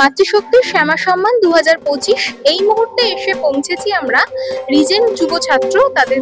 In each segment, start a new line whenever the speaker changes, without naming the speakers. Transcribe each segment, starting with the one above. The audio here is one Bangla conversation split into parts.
মাতৃশক্তির শ্যামা সম্মান 2025 এই মুহূর্তে এসে পৌঁছেছি আমরা রিজেন্ট যুব ছাত্র তাদের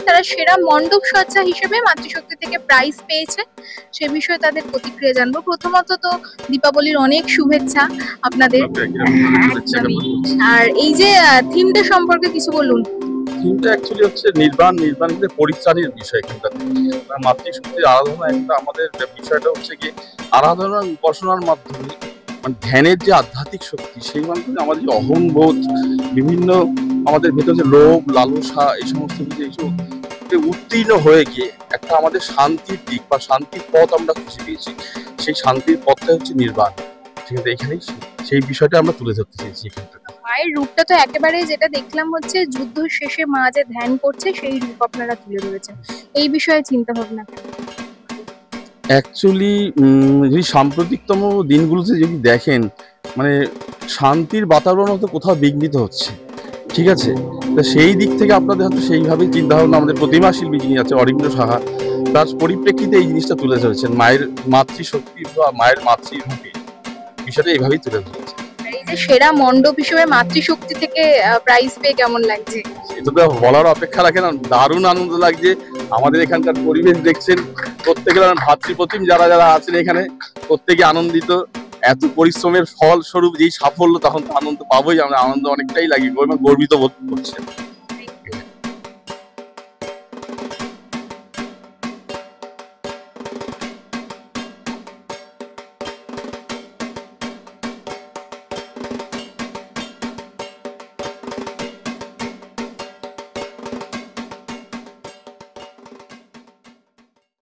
তারা সেরা মণ্ডপ সজ্জা হিসেবে মাতৃশক্তি থেকে প্রাইজ পেয়েছে। সে বিষয়ে তাদের প্রতিক্রিয়া জানবো। প্রথমত তো দীপাবলির অনেক শুভেচ্ছা আপনাদের। আর এই যে থিমটা সম্পর্কে কিছু বলুন।
থিমটা অ্যাকচুয়ালি হচ্ছে নির্বাণের পরিত্রাণের বিষয়। কিন্তু মাতৃশক্তির আরাধনা একটা আমাদের বিষয়টা হচ্ছে কি আরাধনা উপাসনার মাধ্যমে মানে ধ্যানের যে আধ্যাত্মিক শক্তি সেই মাধ্যমে আমাদের যে অহংবোধ বিভিন্ন আমাদের ভেতরে যে লোভ লালসা এই সমস্ত কিছু এইসব উত্তীর্ণ হয়ে গিয়ে একটা আমাদের শান্তির দিক বা শান্তির পথ আমরা খুঁজে পেয়েছি। সেই শান্তির পথটা হচ্ছে নির্বাণ। ঠিক আছে, এখানেই সেই বিষয়টা আমরা তুলে ধরতে চেয়েছি এখানটা।
মায়ের রূপটা তো একেবারে যেটা দেখলাম হচ্ছে যুদ্ধ শেষে মা যে ধ্যান করছে সেই রূপ আপনারা তুলে ধরেছেন। এই বিষয়ে চিন্তা ভাবনা
অ্যাকচুয়ালি যদি সাম্প্রতিকতম দিনগুলোতে যদি দেখেন মানে শান্তির বাতাবরণ হয়তো কোথাও বিঘ্নিত হচ্ছে। ঠিক আছে, তো সেই দিক থেকে আপনাদের হয়তো সেইভাবেই চিন্তাভাবনা আমাদের প্রতিমা শিল্পী যিনি আছে অরিন্দ্র সাহা তার পরিপ্রেক্ষিতে এই জিনিসটা তুলে ধরেছেন মায়ের মাতৃশক্তি বা মায়ের মাতৃরূপে বিষয়টা এইভাবেই তুলে ধরেছেন।
এই যে সেরা মণ্ডপ হিসেবে মাতৃশক্তি থেকে প্রাইজ পেয়ে কেমন লাগছে?
এটা তো বলার অপেক্ষা রাখে না, দারুণ আনন্দ লাগছে। আমাদের এখানকার পরিবেশ দেখছেন প্রত্যেকের ভাতৃপ্রতিম যারা যারা আছেন এখানে প্রত্যেকে আনন্দিত। এত পরিশ্রমের ফল স্বরূপ যেই সাফল্য তখন তো আনন্দ পাবোই, আমরা আনন্দ অনেকটাই লাগে এবং গর্বিত বোধ করছে।